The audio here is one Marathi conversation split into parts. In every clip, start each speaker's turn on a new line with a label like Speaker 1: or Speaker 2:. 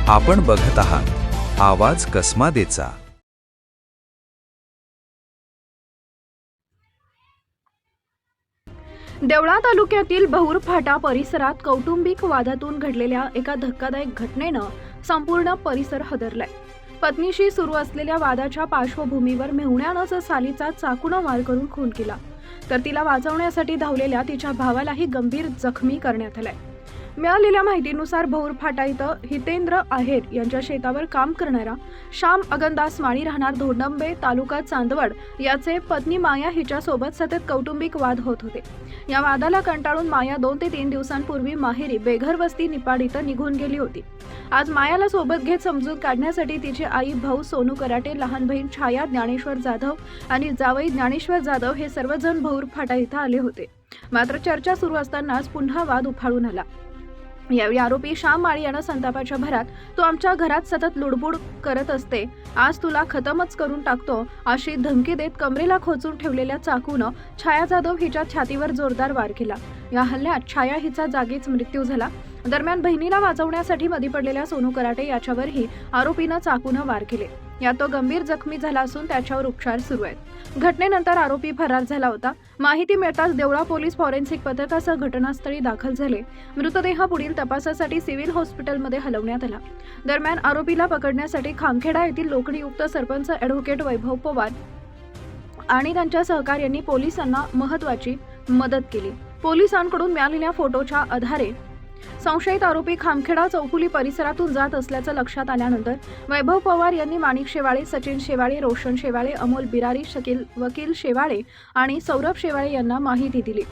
Speaker 1: आपण बघत आहात आवाज कसमादेचा।
Speaker 2: देवळा तालुक्यातील बहुर फाटा परिसरात कौटुंबिक वादातून घडलेल्या एका धक्कादायक घटनेनं संपूर्ण परिसर हादरलाय। पत्नीशी सुरू असलेल्या वादाच्या पार्श्वभूमीवर मेहुण्यानं सालीचा चाकूनं वार करून खून केला, तर तिला वाचवण्यासाठी धावलेल्या तिच्या भावालाही गंभीर जखमी करण्यात आलाय। मिळालेल्या माहितीनुसार बहुर फाटा इथं हितेंद्र आहेर यांच्या शेतावर काम करणारा श्याम अगनदास माळी राहणार धोंडंबे तालुका चांदवड याचे पत्नी माया हिच्यासोबत सतत कौटुंबिक वाद होत होते। या वादाला कंटाळून माया 2 ते 3 दिवसांपूर्वी माहेरी बेघर वस्ती निपाड इथं निघून गेली होती। आज मायाला सोबत घेत समजूत काढण्यासाठी तिचे आई भाऊ सोनू कराटे, लहान बहीण छाया ज्ञानेश्वर जाधव आणि जावई ज्ञानेश्वर जाधव हे सर्वजण बहुर फाटा इथं आले होते। मात्र चर्चा सुरू असतानाच पुन्हा वाद उफाळून आला। यावेळी आरोपी श्याम माळी यानं संतापाच्या भरात "तू आमच्या घरात सतत लुडबुड करत असते, आज तुला खतमच करून टाकतो" अशी धमकी देत कमरेला खोचून ठेवलेल्या चाकूनं छाया जाधव हिच्या छातीवर जोरदार वार केला। या हल्ल्यात छाया हिचा जागीच मृत्यू झाला। दरम्यान बहिणीला वाचवण्यासाठी मध्ये पडलेल्या सोनू कराटे याच्यावरही आरोपीनं चाकूनं वार केले। यात तो गंभीर जखमी झाला असून त्याच्यावर उपचार सुरू आहेत। घटनेनंतर आरोपी फरार झाला होता। माहिती मिळताच देवळा पोलीस फॉरेन्सिक पथकासह घटनास्थळी दाखल झाले। मृतदेह पुढील तपासासाठी सिव्हिल हॉस्पिटलमध्ये हलवण्यात आला। दरम्यान आरोपीला पकडण्यासाठी खामखेडा येथील लोकनियुक्त सरपंच ॲडव्होकेट वैभव पवार आणि त्यांच्या सहकार्यांनी पोलिसांना महत्त्वाची मदत केली। पोलिसांकडून मिळालेल्या फोटोच्या आधारे संशयित आरोपी खामखेडा चौफुली परिसरातून जात असल्याचं लक्षात आल्यानंतर वैभव पवार यांनी माणिक शेवाळे, सचिन शेवाळे, रोशन शेवाळे, अमोल बिरारी, वकील शेवाळे आणि सौरभ शेवाळे यांना माहिती दिली।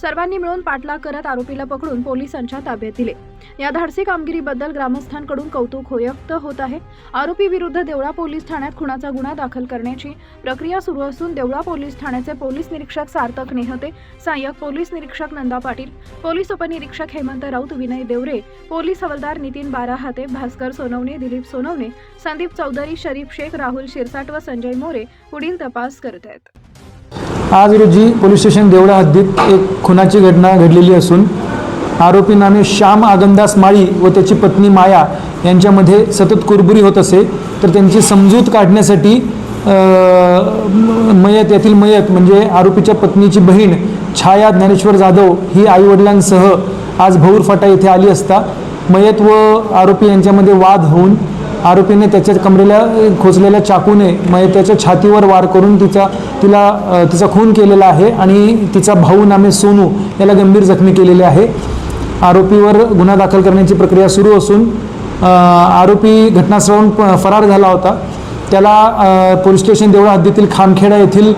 Speaker 2: सर्वांनी मिळून पाठलाग करत आरोपीला पकडून पोलिसांच्या ताब्यात दिले। या धाडसी कामगिरीबद्दल ग्रामस्थांकडून कौतुक व्यक्त होत आहे। आरोपी विरुद्ध देवळा पोलीस ठाण्यात खुनाचा गुन्हा दाखल करण्याची प्रक्रिया सुरू असून देवळा पोलीस ठाण्याचे पोलीस निरीक्षक सार्थक नेहते, सहाय्यक पोलीस निरीक्षक नंदा पाटील, पोलीस उपनिरीक्षक हेमंत राऊत, विनय देवरे, पोलीस हवालदार नितीन बाराहाते, भास्कर सोनवणे, दिलीप सोनवणे, संदीप चौधरी, शरीफ शेख, राहुल शिरसाट व संजय मोरे पुढील तपास करत आहेत।
Speaker 3: आज रोजी पोलीस स्टेशन देवळा हद्दीत एक खुनाची घटना घडलेली असून आरोपी नामे श्याम अगनदास माळी व त्याची पत्नी माया यांच्यामध्ये सतत कुरबुरी होत असे, तर त्यांची समजूत काढण्यासाठी यातील मयत म्हणजे आरोपीच्या पत्नीची बहीण छाया ज्ञानेश्वर जाधव ही आईवडिलांसह आज बहुर फाटा येथे आली असता मयत व आरोपी यांच्यामध्ये वाद होऊन आरोपीने त्याच्या कमरेला खोचलेल्या चाकूने मयताच्या छातीवर वार करून तिचा खून केलेला आहे आणि तिचा भाऊ नामे सोनू याला गंभीर जखमी केलेले आहे। आरोपीवर गुन्हा दाखल करण्याची प्रक्रिया सुरू असून आरोपी घटनास्थळावरून फरार झाला होता। त्याला पोलीस स्टेशन देवळा हद्दीतील खामखेडा येथील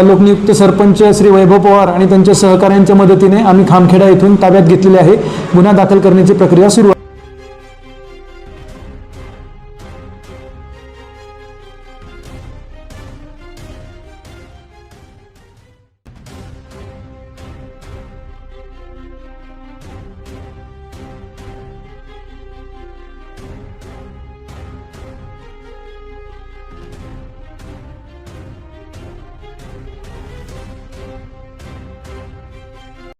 Speaker 3: लोकनियुक्त सरपंच श्री वैभव पवार आणि त्यांच्या सहकाऱ्यांच्या मदतीने आम्ही खामखेडा येथून ताब्यात घेतलेले आहे। गुन्हा दाखल करण्याची प्रक्रिया सुरू आहे।